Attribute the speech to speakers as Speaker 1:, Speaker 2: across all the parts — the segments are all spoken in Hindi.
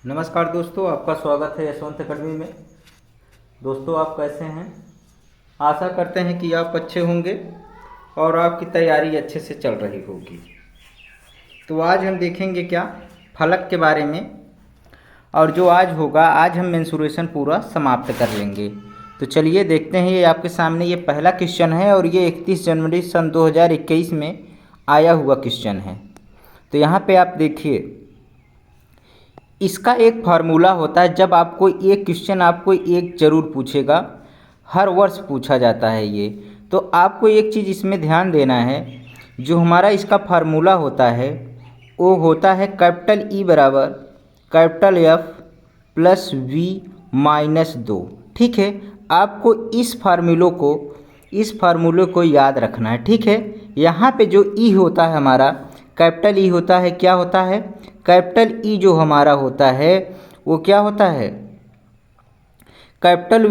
Speaker 1: नमस्कार दोस्तों, आपका स्वागत है यशवंत अकेडमी में। दोस्तों, आप कैसे हैं? आशा करते हैं कि आप अच्छे होंगे और आपकी तैयारी अच्छे से चल रही होगी। तो आज हम देखेंगे क्या फलक के बारे में, और जो आज होगा, आज हम मेंसुरेशन पूरा समाप्त कर लेंगे। तो चलिए देखते हैं। ये आपके सामने ये पहला क्वेश्चन है और ये 31 जनवरी सन 2021 में आया हुआ क्वेश्चन है। तो यहाँ पे आप देखिए, इसका एक फार्मूला होता है। जब आपको एक क्वेश्चन आपको एक ज़रूर पूछेगा, हर वर्ष पूछा जाता है ये। तो आपको एक चीज़ इसमें ध्यान देना है, जो हमारा इसका फार्मूला होता है वो होता है कैपिटल ई बराबर capital F plus V minus 2। ठीक है, आपको इस फार्मूले को याद रखना है। ठीक है, यहाँ पे जो ई होता है हमारा कैपिटल ई होता है, क्या होता है? कैपिटल ई जो हमारा होता है वो क्या होता है? कैपिटल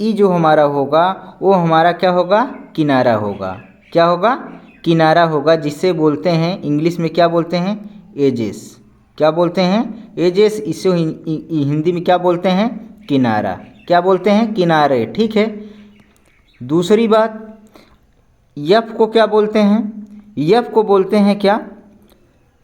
Speaker 1: ई जो हमारा होगा वो हमारा क्या होगा? किनारा होगा। क्या होगा? किनारा होगा, जिसे बोलते हैं इंग्लिश में क्या बोलते हैं? एजेस। क्या बोलते हैं? एजेस। इसे हिंदी में क्या बोलते हैं? किनारा। क्या बोलते हैं? किनारे। ठीक है। दूसरी बात, यफ को क्या बोलते हैं? यफ को बोलते हैं क्या?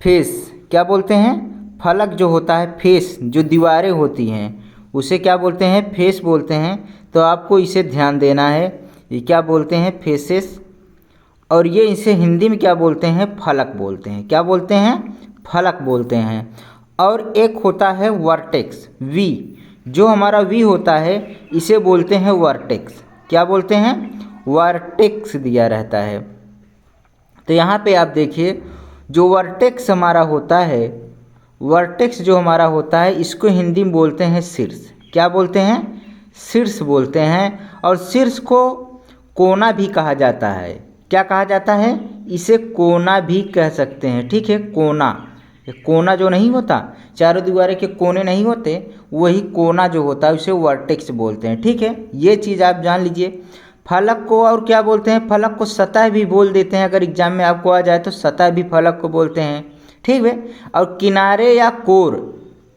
Speaker 1: फेस। क्या बोलते हैं? फलक जो होता है, फेस, जो दीवारें होती हैं उसे क्या बोलते हैं? फेस बोलते हैं। तो आपको इसे ध्यान देना है। ये क्या बोलते हैं? फेसेस। और ये इसे हिंदी में क्या बोलते हैं? फलक बोलते हैं। क्या बोलते हैं? फलक बोलते हैं। और एक होता है वर्टेक्स, वी। जो हमारा वी होता है इसे बोलते हैं वर्टेक्स। क्या बोलते हैं? वर्टेक्स दिया रहता है। तो यहाँ पे आप देखिए, जो वर्टेक्स हमारा होता है, वर्टेक्स जो हमारा होता है, इसको हिंदी में बोलते हैं शीर्ष। क्या बोलते हैं? शीर्ष बोलते हैं। और शीर्ष को कोना भी कहा जाता है। क्या कहा जाता है? इसे कोना भी कह सकते हैं। ठीक है, कोना। कोना जो नहीं होता, चारों दीवारें के कोने नहीं होते, वही कोना जो होता है उसे वर्टेक्स बोलते हैं। ठीक है, ये चीज़ आप जान लीजिए। फलक को और क्या बोलते हैं? फलक को सतह भी बोल देते हैं। अगर एग्जाम में आपको आ जाए तो सतह भी फलक को बोलते हैं। ठीक है। और किनारे या कोर,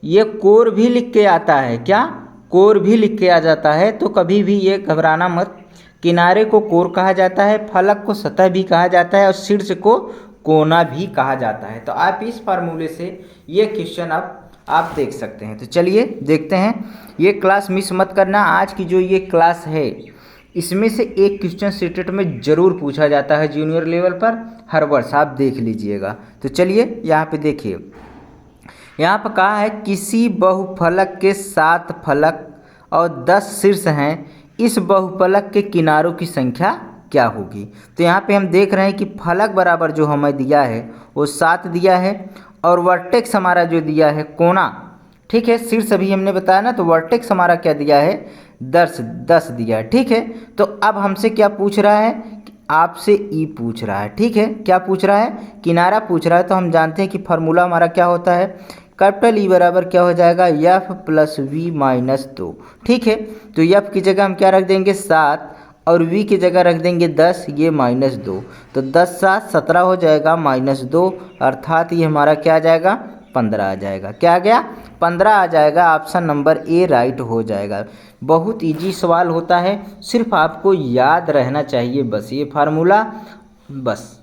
Speaker 1: ये कोर भी लिख के आता है। क्या? कोर भी लिख के आ जाता है। तो कभी भी ये घबराना मत। किनारे को कोर कहा जाता है, फलक को सतह भी कहा जाता है, और शीर्ष को कोना भी कहा जाता है। तो आप इस फार्मूले से ये क्वेश्चन आप देख सकते हैं। तो चलिए देखते हैं। ये क्लास मिस मत करना। आज की जो ये क्लास है, इसमें से एक क्वेश्चन सीटेट में ज़रूर पूछा जाता है जूनियर लेवल पर हर वर्ष। आप देख लीजिएगा। तो चलिए यहाँ पे देखिए, यहाँ पर कहा है किसी बहुफलक के 7 फलक और 10 शीर्ष हैं, इस बहुफलक के किनारों की संख्या क्या होगी? तो यहाँ पे हम देख रहे हैं कि फलक बराबर जो हमें दिया है वो 7 दिया है, और वर्टेक्स हमारा जो दिया है कोना। ठीक है, शीर्ष अभी हमने बताया ना, तो वर्टेक्स हमारा क्या दिया है? 10 दिया है। ठीक है, तो अब हमसे क्या पूछ रहा है? आपसे ई पूछ रहा है। ठीक है, क्या पूछ रहा है? किनारा पूछ रहा है। तो हम जानते हैं कि फार्मूला हमारा क्या होता है? कैपिटल ई बराबर क्या हो जाएगा? F plus V minus 2। ठीक है, तो एफ की जगह हम क्या रख देंगे? 7, और वी की जगह रख देंगे 10, ये माइनस 2। तो 10 7 17 हो जाएगा, माइनस 2, अर्थात ये हमारा क्या आ जाएगा? 15 आ जाएगा। क्या आ गया? 15 आ जाएगा। ऑप्शन नंबर ए राइट हो जाएगा। बहुत इजी सवाल होता है, सिर्फ आपको याद रहना चाहिए बस ये फार्मूला। बस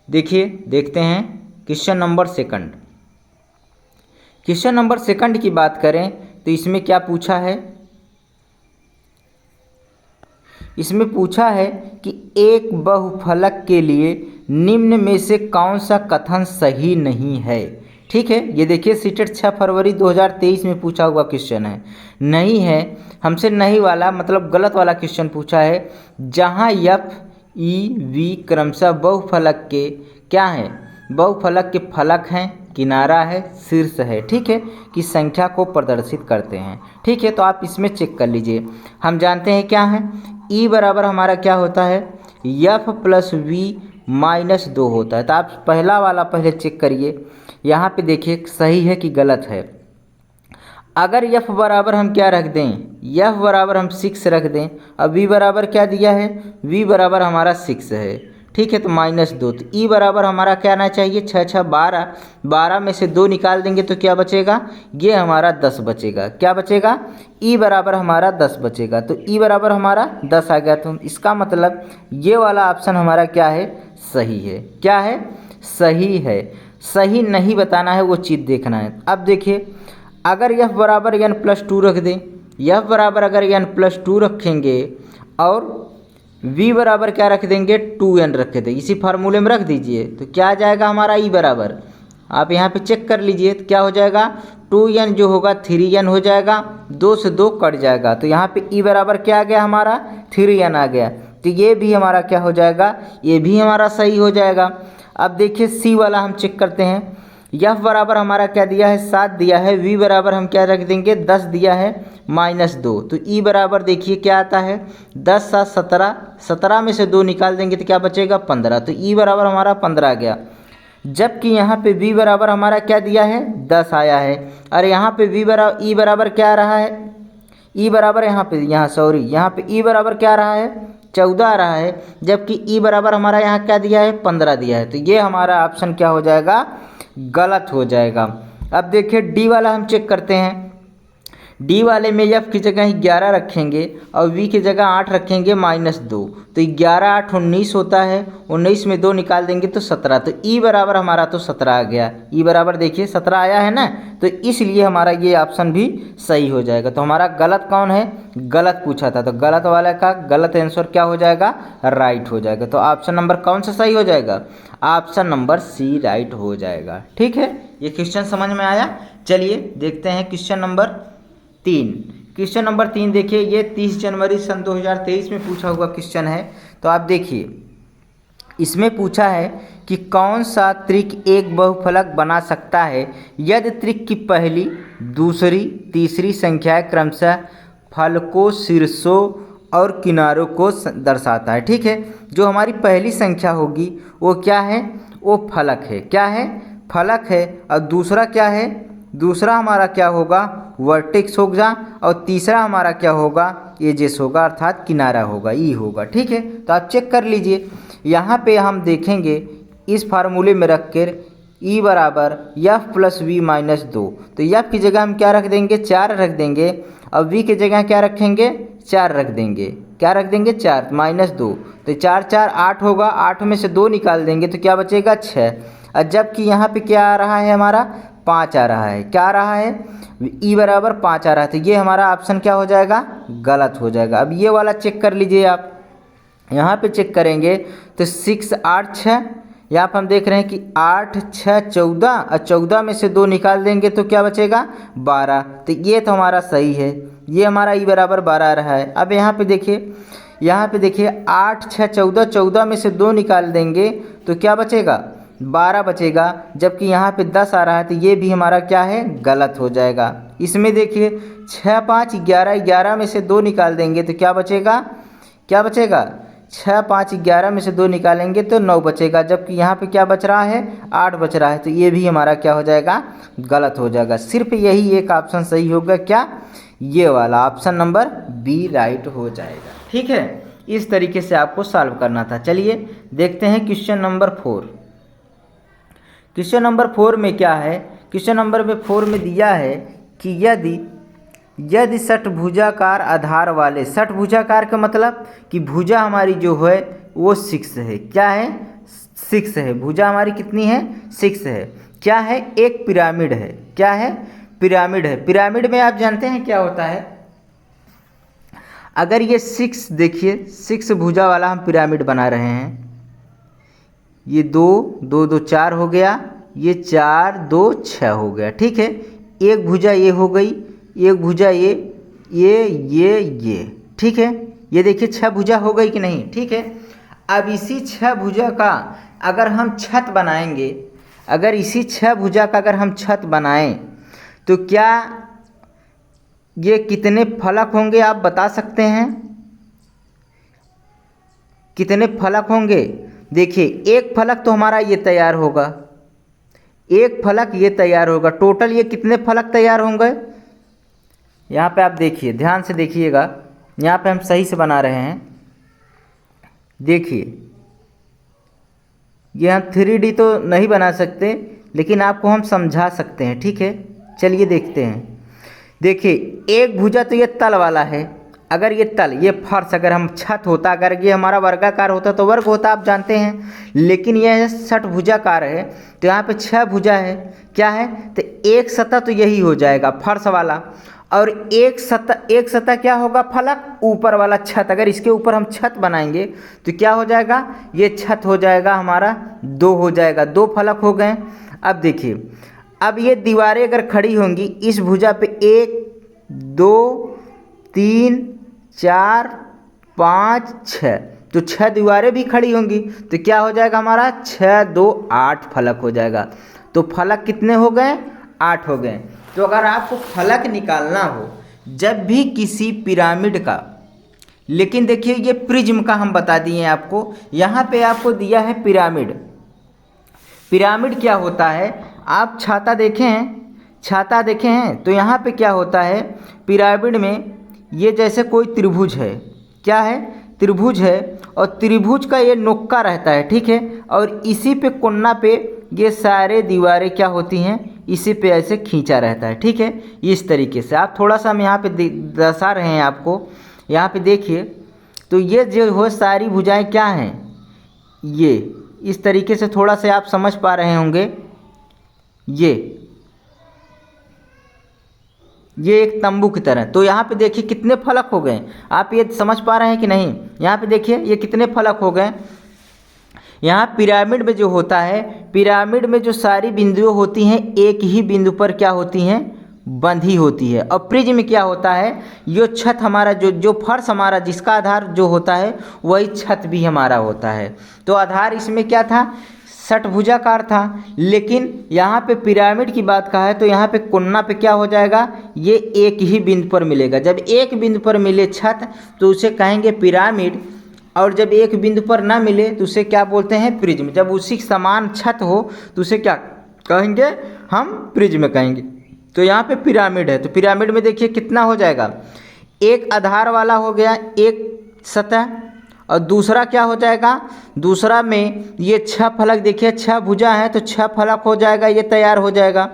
Speaker 1: देखिए, देखते हैं question number second. Question number second की बात करें तो इसमें क्या पूछा है? इसमें पूछा है कि एक बहुफलक के लिए निम्न में से कौन सा कथन सही नहीं है। ठीक है, ये देखिए सीटेट 6 फरवरी 2023 में पूछा हुआ क्वेश्चन है। नहीं है, हमसे नहीं वाला मतलब गलत वाला क्वेश्चन पूछा है। जहाँ एफ ई वी क्रमशः बहुफलक के क्या हैं? बहुफलक के फलक हैं, किनारा है, शीर्ष है। ठीक है, की संख्या को प्रदर्शित करते हैं। ठीक है, तो आप इसमें चेक कर लीजिए। हम जानते हैं क्या है? ई बराबर हमारा क्या होता है? एफ प्लस वी माइनस 2 होता है। तो आप पहला वाला पहले चेक करिए, यहाँ पे देखिए सही है कि गलत है। अगर एफ बराबर हम क्या रख दें? एफ बराबर हम 6 रख दें। अब वी बराबर क्या दिया है? वी बराबर हमारा 6 है। ठीक है, तो -2। तो ई बराबर हमारा क्या आना चाहिए, 6 6 12, 12 में से 2 निकाल देंगे तो क्या बचेगा, ये हमारा 10 बचेगा। क्या बचेगा, ई बराबर हमारा 10 बचेगा। तो ई बराबर हमारा 10 आ गया। तो इसका मतलब ये वाला ऑप्शन हमारा क्या है, सही है। क्या है, सही है। सही नहीं बताना है, वो चीज़ देखना है। अब देखिए, अगर यफ बराबर n+2 रख दें, यफ बराबर अगर n+2 रखेंगे और v बराबर क्या रख देंगे, 2n रख दें, इसी फार्मूले में रख दीजिए, तो क्या आ जाएगा हमारा ई बराबर, आप यहाँ पे चेक कर लीजिए, तो क्या हो जाएगा, 2n जो होगा 3n हो जाएगा, 2 से 2 कट जाएगा, तो यहाँ पे ई बराबर क्या आ गया हमारा, 3n आ गया। तो ये भी हमारा क्या हो जाएगा, ये भी हमारा सही हो जाएगा। अब देखिए सी वाला हम चेक करते हैं। यफ बराबर हमारा क्या दिया है, 7 दिया है। वी बराबर हम क्या रख देंगे, 10 दिया है, -2। तो ई बराबर देखिए क्या आता है, 10 7 17, 17 में से 2 निकाल देंगे तो क्या बचेगा, 15। तो ई बराबर हमारा 15 आ गया। जबकि यहाँ पे वी बराबर हमारा क्या दिया है, 10 आया है। और यहाँ पे ई बराबर क्या आ रहा है, ई बराबर यहाँ पे ई बराबर क्या आ रहा है, 14 आ रहा है। जबकि ई बराबर हमारा यहाँ क्या दिया है, 15 दिया है। तो ये हमारा ऑप्शन क्या हो जाएगा, गलत हो जाएगा। अब देखिए डी वाला हम चेक करते हैं। डी वाले में एफ की जगह 11 रखेंगे और वी की जगह 8 रखेंगे, -2। तो 11 8 19 होता है, 19 में 2 निकाल देंगे तो 17। तो ई बराबर हमारा तो 17 आ गया। ई बराबर देखिए 17 आया है ना, तो इसलिए हमारा ये ऑप्शन भी सही हो जाएगा। तो हमारा गलत कौन है, गलत पूछा था, तो गलत वाला का गलत आंसर क्या हो जाएगा, राइट हो जाएगा। तो ऑप्शन नंबर कौन सा सही हो जाएगा, ऑप्शन नंबर सी राइट हो जाएगा। ठीक है, ये क्वेश्चन समझ में आया। चलिए देखते हैं क्वेश्चन नंबर 3। क्वेश्चन नंबर 3 देखिए, ये 30 जनवरी सन 2023 में पूछा हुआ क्वेश्चन है। तो आप देखिए, इसमें पूछा है कि कौन सा त्रिक एक बहुफलक बना सकता है यदि त्रिक की पहली, दूसरी, तीसरी संख्याएं क्रमशः फलकों, शीर्षों और किनारों को दर्शाता है। ठीक है, जो हमारी पहली संख्या होगी वो क्या है, वो फलक है। क्या है, फलक है। और दूसरा क्या है, दूसरा हमारा क्या होगा, वर्टेक्स होगा। और तीसरा हमारा क्या होगा, एजेस होगा, अर्थात किनारा होगा, ई होगा। ठीक है, तो आप चेक कर लीजिए। यहाँ पे हम देखेंगे इस फार्मूले में रख कर ई बराबर एफ प्लस वी -2। तो एफ की जगह हम क्या रख देंगे, 4 रख देंगे। और वी की जगह क्या रखेंगे, 4 रख देंगे। क्या रख देंगे, 4 -2। तो 4 4 8 होगा, 8 में से 2 निकाल देंगे तो क्या बचेगा, 6। और जबकि यहाँ पे क्या आ रहा है हमारा, 5 आ रहा है। क्या आ रहा है, ई बराबर 5 आ रहा है। तो ये हमारा ऑप्शन क्या हो जाएगा, गलत हो जाएगा। अब ये वाला चेक कर लीजिए आप, यहाँ पे चेक करेंगे तो 6 8 6, यहाँ पर हम देख रहे हैं कि 8 6 14, और 14 में से 2 निकाल देंगे तो क्या बचेगा, 12। तो ये तो हमारा सही है, ये हमारा ई बराबर 12 आ रहा है। अब यहाँ पे देखिए, 8 6 14, 14 में से 2 निकाल देंगे तो क्या बचेगा, 12 बचेगा। जबकि यहाँ पे 10 आ रहा है, तो ये भी हमारा क्या है, गलत हो जाएगा। इसमें देखिए 6 5 11, 11 में से 2 निकाल देंगे तो क्या बचेगा, 6 5 11 में से 2 निकालेंगे तो 9 बचेगा। जबकि यहाँ पे क्या बच रहा है, 8 बच रहा है। तो ये भी हमारा क्या हो जाएगा, गलत हो जाएगा। सिर्फ यही एक ऑप्शन सही होगा, क्या, ये वाला ऑप्शन नंबर बी राइट हो जाएगा। ठीक है, इस तरीके से आपको सॉल्व करना था। चलिए देखते हैं क्वेश्चन नंबर 4। क्वेश्चन नंबर 4 में क्या है, क्वेश्चन नंबर 4 में दिया है कि यदि षटभुजाकार आधार वाले, षटभुजाकार का मतलब कि भुजा हमारी जो है वो 6 है। क्या है, 6 है। भुजा हमारी कितनी है, 6 है। क्या है, एक पिरामिड है। क्या है, पिरामिड है। पिरामिड में आप जानते हैं क्या होता है, अगर ये 6 देखिए, 6 भुजा वाला हम पिरामिड बना रहे हैं, ये 2 2 2 4 हो गया, ये 4 2 6 हो गया। ठीक है, एक भुजा ये हो गई, एक भुजा ये। ठीक है, ये देखिए 6 भुजा हो गई कि नहीं। ठीक है, अब इसी 6 भुजा का अगर हम छत बनाएंगे, अगर इसी 6 भुजा का अगर हम छत बनाएं तो क्या ये कितने फलक होंगे, आप बता सकते हैं, कितने फलक होंगे। देखिए एक फलक तो हमारा ये तैयार होगा, एक फलक ये तैयार होगा, टोटल ये कितने फलक तैयार होंगे। यहाँ पे आप देखिए, ध्यान से देखिएगा, यहाँ पे हम सही से बना रहे हैं। देखिए ये हम 3D तो नहीं बना सकते, लेकिन आपको हम समझा सकते हैं, ठीक है। चलिए देखते हैं। देखिए एक भुजा तो ये तल वाला है, अगर ये तल, ये फर्श, अगर हम छत होता, अगर ये हमारा वर्गाकार होता तो वर्ग होता, आप जानते हैं, लेकिन यह षटभुजाकार है तो यहाँ पे 6 भुजा है। क्या है तो एक सतह तो यही हो जाएगा फर्श वाला, और एक सतह क्या होगा, फलक, ऊपर वाला छत। अगर इसके ऊपर हम छत बनाएंगे तो क्या हो जाएगा, ये छत हो जाएगा हमारा 2 हो जाएगा, 2 फलक हो गए। अब देखिए, अब ये दीवारें अगर खड़ी होंगी इस भुजा पे 1 2 3 4 5 6, तो 6 दीवारें भी खड़ी होंगी तो क्या हो जाएगा हमारा 6 2 8 फलक हो जाएगा। तो फलक कितने हो गए, 8 हो गए। तो अगर आपको फलक निकालना हो जब भी किसी पिरामिड का, लेकिन देखिए ये प्रिज्म का हम बता दिए आपको, यहाँ पे आपको दिया है पिरामिड। पिरामिड क्या होता है, आप छाता देखे हैं तो यहाँ पे क्या होता है पिरामिड में, ये जैसे कोई त्रिभुज है, क्या है, त्रिभुज है, और त्रिभुज का ये नोक्का रहता है, ठीक है, और इसी पे कोना पे ये सारे दीवारें क्या होती हैं, इसी पे ऐसे खींचा रहता है, ठीक है। इस तरीके से आप थोड़ा सा हम यहाँ पे दर्शा रहे हैं आपको, यहाँ पे देखिए, तो ये जो हो सारी भुजाएं क्या हैं, ये इस तरीके से थोड़ा सा आप समझ पा रहे होंगे। ये एक तंबू की तरह। तो यहाँ पे देखिए कितने फलक हो गए, आप ये समझ पा रहे हैं कि नहीं। यहाँ पे देखिए ये कितने फलक हो गए। यहाँ पिरामिड में जो होता है, पिरामिड में जो सारी बिंदुएं होती हैं एक ही बिंदु पर क्या होती हैं, बंधी होती है। और प्रिज्म में क्या होता है, ये छत हमारा जो फर्श हमारा जिसका आधार जो होता है वही छत भी हमारा होता है। तो आधार इसमें क्या था, षटभुजाकार था। लेकिन यहाँ पे पिरामिड की बात कहा है तो यहाँ पे कोना पे क्या हो जाएगा, ये एक ही बिंदु पर मिलेगा। जब एक बिंदु पर मिले छत तो उसे कहेंगे पिरामिड, और जब एक बिंदु पर ना मिले तो उसे क्या बोलते हैं, प्रिज्म। जब उसी समान छत हो तो उसे क्या कहेंगे, हम प्रिज्म कहेंगे। तो यहाँ पे पिरामिड है, तो पिरामिड में देखिए कितना हो जाएगा, एक आधार वाला हो गया एक सतह, और दूसरा क्या हो जाएगा, दूसरा में ये 6 फलक, देखिए 6 भुजा है तो 6 फलक हो जाएगा, ये तैयार हो जाएगा,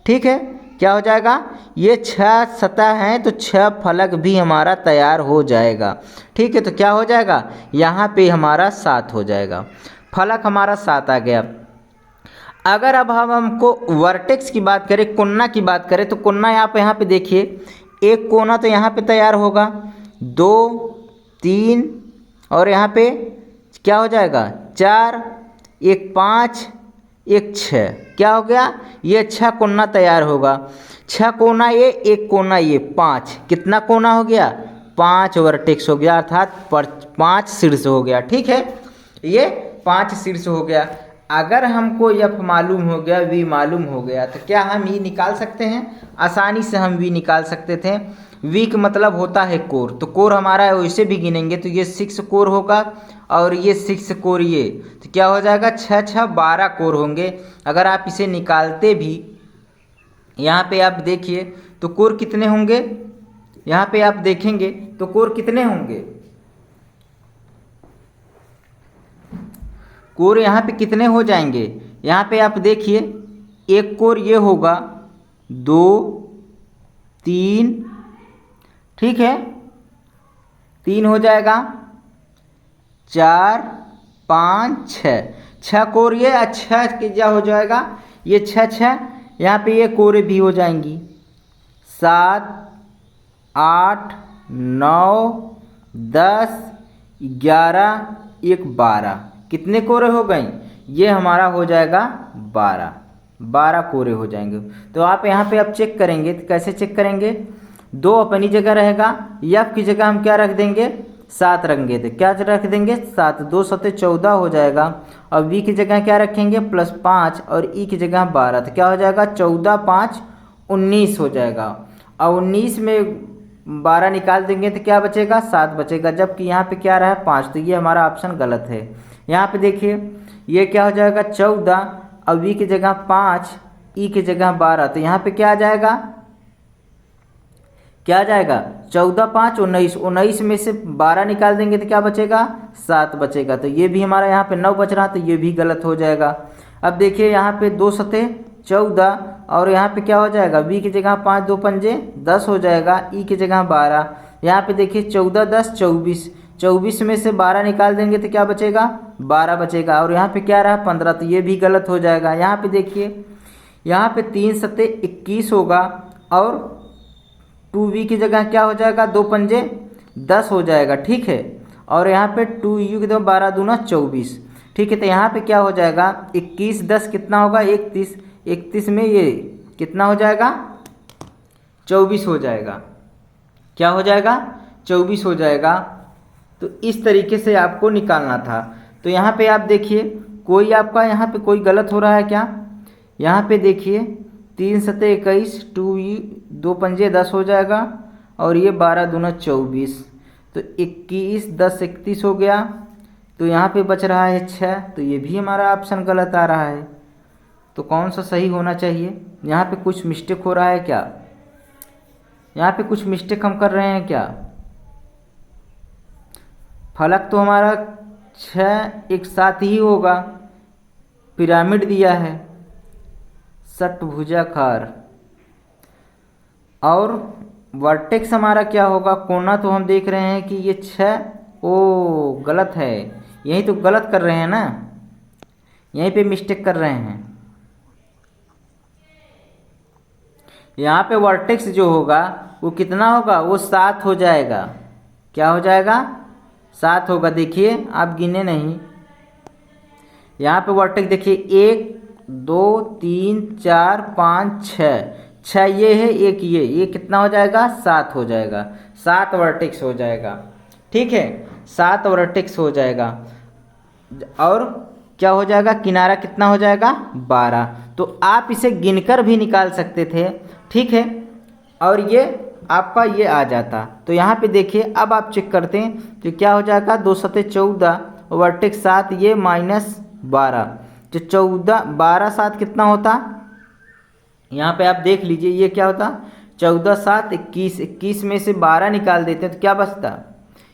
Speaker 1: ठीक है। क्या हो जाएगा, ये 6 सतह हैं तो 6 फलक भी हमारा तैयार हो जाएगा, ठीक है। तो क्या हो जाएगा, यहाँ पे हमारा 7 हो जाएगा, फलक हमारा 7 आ गया। अगर अब हम हमको वर्टेक्स की बात करें, कोना की बात करें, तो कोना यहाँ पे देखिए, एक कोना तो यहाँ पे तैयार होगा, 2 3, और यहाँ पे क्या हो जाएगा 4, एक 5, एक 6, क्या हो गया, ये 6 कोना तैयार होगा। 6 कोना ये, एक कोना ये, 5, कितना कोना हो गया, 5 वर्टेक्स हो गया, अर्थात 5 शीर्ष हो गया, ठीक है। ये 5 शीर्ष हो गया। अगर हमको F मालूम हो गया, V मालूम हो गया, तो क्या हम ये निकाल सकते हैं, आसानी से हम V निकाल सकते थे। V का मतलब होता है कोर, तो कोर हमारा है वैसे भी गिनेंगे तो ये 6 कोर होगा, और ये 6 कोर, ये तो क्या हो जाएगा 6 6 12 कोर होंगे। अगर आप इसे निकालते भी, यहाँ पे आप देखिए तो कोर कितने होंगे, यहाँ पे आप देखेंगे तो कोर कितने होंगे, कोर यहाँ पे कितने हो जाएंगे, यहाँ पे आप देखिए एक कोर ये होगा 2 3, ठीक है, 3 हो जाएगा, 4 5 6 कोर ये, अच्छा क्या हो जाएगा, ये 6 यहाँ पे ये कोरे भी हो जाएंगी, 7 8 9 10 11 1 12, कितने कोरे हो गए, ये हमारा हो जाएगा 12 कोरे हो जाएंगे। तो आप यहाँ पे अब चेक करेंगे तो कैसे चेक करेंगे, 2 अपनी जगह रहेगा, F की जगह हम क्या रख देंगे, 7 रखेंगे, तो क्या रख देंगे 7, 2 7 14 हो जाएगा। और V की जगह क्या रखेंगे +5, और E की जगह 12, तो क्या हो जाएगा 14 5 19 हो जाएगा। और 19 में 12 निकाल देंगे तो क्या बचेगा, 7 बचेगा, जबकि यहाँ पे क्या रहा है 5, तो ये हमारा ऑप्शन गलत है। यहाँ पे देखिए ये क्या हो जाएगा 14, और V की जगह 5, E की जगह 12, तो यहाँ पे क्या आ जाएगा, क्या आ जाएगा 14 5 19, 19 में से 12 निकाल देंगे तो क्या बचेगा 7 बचेगा। तो ये भी हमारा यहाँ पे 9 बच रहा, तो ये भी गलत हो जाएगा। अब देखिए यहाँ पे 2 सते 14 और यहाँ पे क्या हो जाएगा बी की जगह 5 2 पंजे 10 हो जाएगा, ई की जगह 12। यहाँ पे देखिए 14 10 24, 24 में से 12 निकाल देंगे तो क्या बचेगा 12 बचेगा, और यहाँ पे क्या रहा 15, तो ये भी गलत हो जाएगा। यहाँ पे देखिए यहाँ पे 3 सते 21 होगा और 2v की जगह क्या हो जाएगा 2 पंजे 10 हो जाएगा, ठीक है। और यहाँ पे 2u की जगह 12 दूना 24, ठीक है। तो यहाँ पे क्या हो जाएगा 21 10 कितना होगा 31, 31 में ये कितना हो जाएगा 24 हो जाएगा, क्या हो जाएगा 24 हो जाएगा। तो इस तरीके से आपको निकालना था। तो यहाँ पे आप देखिए कोई आपका यहाँ पे कोई गलत हो रहा है क्या, यहाँ पे देखिए 3 सते 21, 2u 2 पंजे 10 हो जाएगा और ये 12 दूना 24, तो 21 10 31 हो गया। तो यहाँ पे बच रहा है 6, तो ये भी हमारा ऑप्शन गलत आ रहा है। तो कौन सा सही होना चाहिए, यहाँ पे कुछ मिस्टेक हो रहा है क्या, यहाँ पे कुछ मिस्टेक हम कर रहे हैं क्या। फलक तो हमारा 6 एक साथ ही होगा, पिरामिड दिया है षटभुजाकार, और वर्टेक्स हमारा क्या होगा कोना, तो हम देख रहे हैं कि ये 6 ओ गलत है, यही तो गलत कर रहे हैं ना, यहीं पे मिस्टेक कर रहे हैं। यहाँ पे वर्टेक्स जो होगा वो कितना होगा वो 7 हो जाएगा, क्या हो जाएगा 7 होगा। देखिए आप गिने नहीं, यहाँ पे वर्टेक्स देखिए 1 2 3 4 5 6 ये है, एक ये कितना हो जाएगा 7 हो जाएगा, 7 वर्टेक्स हो जाएगा, ठीक है 7 वर्टेक्स हो जाएगा। और क्या हो जाएगा किनारा कितना हो जाएगा 12। तो आप इसे गिनकर भी निकाल सकते थे, ठीक है, और ये आपका ये आ जाता। तो यहाँ पे देखिए अब आप चेक करते हैं तो क्या हो जाएगा 2 सते 14 वर्टेक्स 7, ये -12, तो 14 12 7 कितना होता, यहाँ पे आप देख लीजिए ये क्या होता 14 7 21, 21 में से 12 निकाल देते हैं तो क्या बचता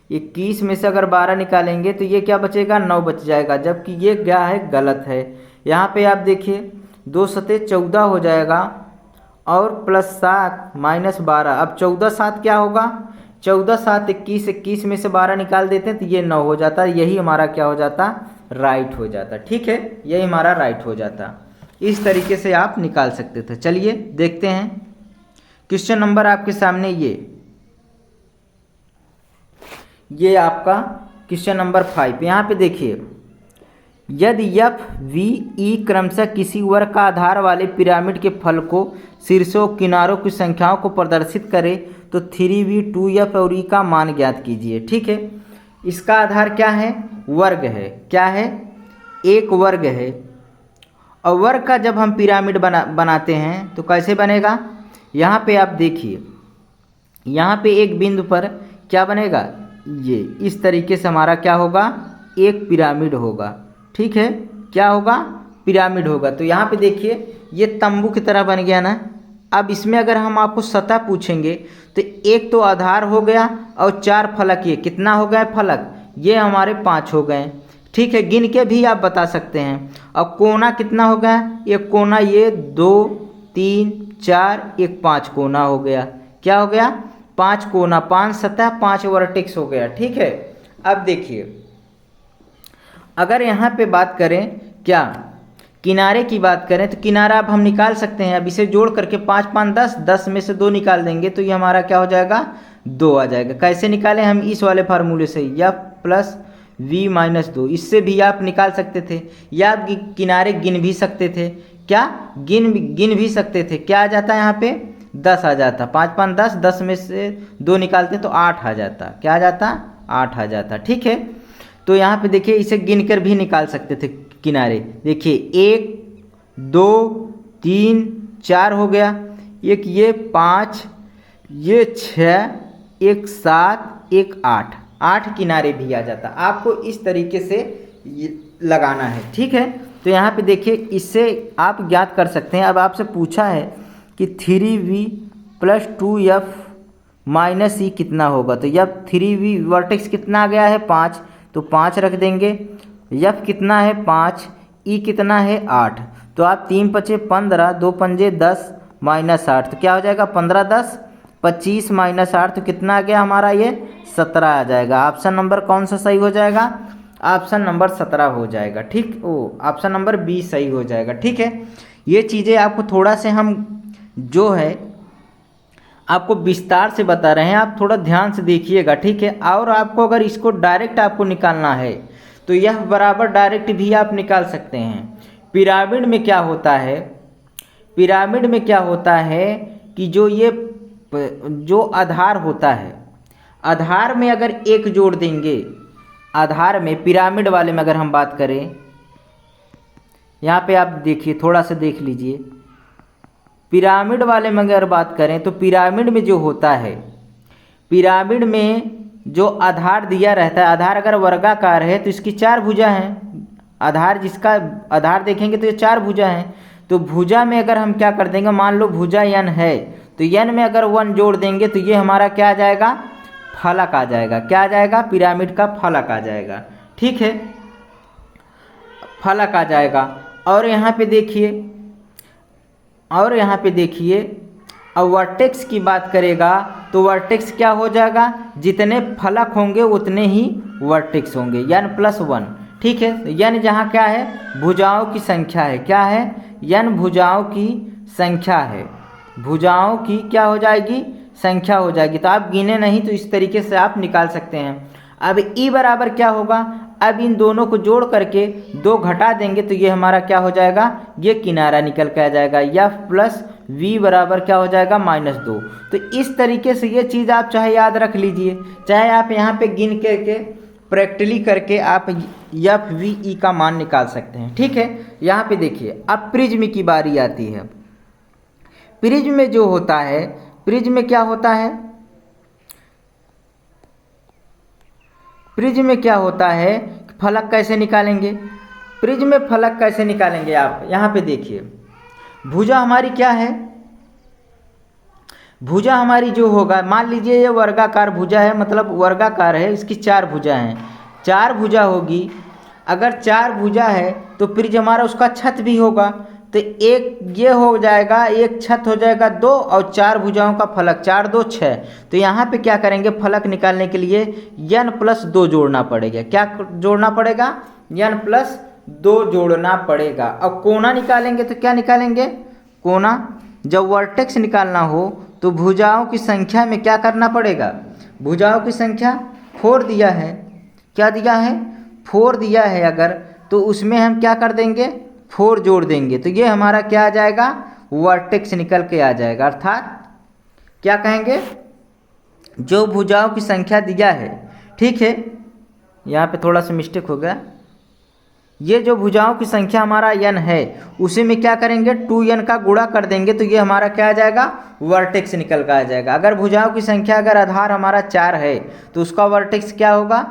Speaker 1: 21 में से अगर 12 निकालेंगे तो ये क्या बचेगा 9 बच जाएगा, जबकि ये क्या है गलत है। यहाँ पे आप देखिए 2 सते 14 हो जाएगा और +7 -12, अब 14 7 क्या होगा 14 7 21, 21 में से 12 निकाल देते हैं तो ये 9 हो जाता, यही हमारा क्या हो जाता राइट हो जाता, ठीक है, यही हमारा राइट हो जाता। इस तरीके से आप निकाल सकते थे। चलिए देखते हैं क्वेश्चन नंबर आपके सामने, ये आपका क्वेश्चन नंबर 5। यहाँ पे देखिए यदि एफ वी ई क्रमशः किसी वर्ग का आधार वाले पिरामिड के फल को शीर्षों किनारों की संख्याओं को प्रदर्शित करे तो 3v 2f और ई का मान ज्ञात कीजिए, ठीक है। इसका आधार क्या है वर्ग है, क्या है एक वर्ग है, और वर्ग का जब हम पिरामिड बनाते हैं तो कैसे बनेगा, यहाँ पे आप देखिए यहाँ पे एक बिंदु पर क्या बनेगा ये इस तरीके से हमारा क्या होगा एक पिरामिड होगा, ठीक है, क्या होगा पिरामिड होगा। तो यहाँ पे देखिए ये तंबू की तरह बन गया ना। अब इसमें अगर हम आपको सतह पूछेंगे तो एक तो आधार हो गया और 4 फलक, ये कितना हो गए फलक, ये हमारे 5 हो गए, ठीक है, गिन के भी आप बता सकते हैं। अब कोना कितना हो गया, एक कोना ये 2 3 4 एक 5 कोना हो गया, क्या हो गया 5 कोना, 5 सतह 5 वर्टेक्स हो गया, ठीक है। अब देखिए अगर यहाँ पे बात करें क्या किनारे की बात करें तो किनारा अब हम निकाल सकते हैं। अब इसे जोड़ करके 5 5 10, 10 में से 2 निकाल देंगे तो ये हमारा क्या हो जाएगा 2 आ जाएगा। कैसे निकालें हम इस वाले फार्मूले से, या प्लस v - 2, इससे भी आप निकाल सकते थे, या आप किनारे गिन भी सकते थे, क्या गिन भी सकते थे, क्या आ जाता है यहाँ पे 10 आ जाता, 5 5 10, 10 में से 2 निकालते तो 8 आ जाता, क्या आ जाता 8 आ जाता, ठीक है। तो यहाँ पे देखिए इसे गिनकर भी निकाल सकते थे किनारे, देखिए 1 2 3 4 हो गया, एक ये 5 ये 6 एक 7 एक 8 किनारे भी आ जाता। आपको इस तरीके से लगाना है, ठीक है। तो यहाँ पे देखिए इससे आप ज्ञात कर सकते हैं। अब आपसे पूछा है कि 3v + 2f माइनस ई कितना होगा, तो यफ 3v वर्टेक्स कितना आ गया है 5, तो 5 रख देंगे। यफ कितना है 5, ई कितना है 8, तो आप 3 पचे 15, 2 पंजे 10 माइनस 8, तो क्या हो जाएगा 15 10 25 माइनस 8, तो कितना आ गया हमारा ये 17 आ जाएगा। ऑप्शन नंबर कौन सा सही हो जाएगा, ऑप्शन नंबर 17 हो जाएगा। ठीक, ऑप्शन नंबर बी सही हो जाएगा। ठीक है, ये चीज़ें आपको थोड़ा से हम जो है आपको विस्तार से बता रहे हैं, आप थोड़ा ध्यान से देखिएगा। ठीक है, और आपको अगर इसको डायरेक्ट आपको निकालना है तो यह बराबर डायरेक्ट भी आप निकाल सकते हैं। पिरामिड में क्या होता है, पिरामिड में क्या होता है कि जो आधार होता है, आधार में अगर एक जोड़ देंगे, आधार में पिरामिड वाले में अगर हम बात करें, यहाँ पे आप देखिए थोड़ा सा देख लीजिए, पिरामिड वाले में अगर बात करें तो पिरामिड में जो होता है, पिरामिड में जो आधार दिया रहता है, आधार अगर वर्गाकार है तो इसकी 4 भुजा हैं। आधार जिसका आधार देखेंगे तो ये 4 भुजा हैं। तो भुजा में अगर हम क्या कर देंगे, मान लो भुजा n है तो n में अगर 1 जोड़ देंगे तो ये हमारा क्या आ जाएगा, फलक आ जाएगा। क्या आ जाएगा, पिरामिड का फलक आ जाएगा। ठीक है, फलक आ जाएगा। और यहाँ पे देखिए, और यहाँ पे देखिए, अब वर्टेक्स की बात करेगा तो वर्टेक्स क्या हो जाएगा, जितने फलक होंगे उतने ही वर्टेक्स होंगे, n+1। ठीक है, n जहाँ क्या है, भुजाओं की संख्या है। क्या है, n भुजाओं की संख्या है, भुजाओं की क्या हो जाएगी, संख्या हो जाएगी। तो आप गिने नहीं तो इस तरीके से आप निकाल सकते हैं। अब ई बराबर क्या होगा, अब इन दोनों को जोड़ करके 2 घटा देंगे तो ये हमारा क्या हो जाएगा, ये किनारा निकल के आ जाएगा। f+v बराबर क्या हो जाएगा, -2। तो इस तरीके से ये चीज़ आप चाहे याद रख लीजिए, चाहे आप यहाँ पे गिन के प्रैक्टिकली करके आप f/v/e का मान निकाल सकते हैं। ठीक है, यहाँ पे देखिए अब प्रिज्म की बारी आती है। प्रिज्म में जो होता है, प्रिज्म में क्या होता है, प्रिज्म में क्या होता है, फलक कैसे निकालेंगे, प्रिज्म में फलक कैसे निकालेंगे आप यहाँ पे देखिए। भुजा हमारी क्या है, भुजा हमारी जो होगा, मान लीजिए ये वर्गाकार भुजा है, मतलब वर्गाकार है, इसकी 4 भुजा हैं, 4 भुजा होगी। अगर 4 भुजा है तो प्रिज्म हमारा उसका छत भी होगा, तो एक ये हो जाएगा, एक छत हो जाएगा 2 और 4 भुजाओं का फलक, 4 2 6। तो यहाँ पे क्या करेंगे, फलक निकालने के लिए n+2 जोड़ना पड़ेगा। क्या जोड़ना पड़ेगा, n+2 जोड़ना पड़ेगा। अब कोना निकालेंगे तो क्या निकालेंगे, कोना जब वर्टेक्स निकालना हो तो भुजाओं की संख्या में क्या करना पड़ेगा, भुजाओं की संख्या 4 दिया है, क्या दिया है 4 दिया है, अगर तो उसमें हम क्या कर देंगे 4 जोड़ देंगे तो ये हमारा क्या आ जाएगा, वर्टेक्स निकल के आ जाएगा। अर्थात क्या कहेंगे, जो भुजाओं की संख्या दिया है, ठीक है, यहाँ पे थोड़ा सा मिस्टेक हो गया, ये जो भुजाओं की संख्या हमारा n है उसी में क्या करेंगे 2n का गुणा कर देंगे तो ये हमारा क्या आ जाएगा, वर्टेक्स निकल कर आ जाएगा। अगर भुजाओं की संख्या अगर आधार हमारा 4 है तो उसका वर्टेक्स क्या होगा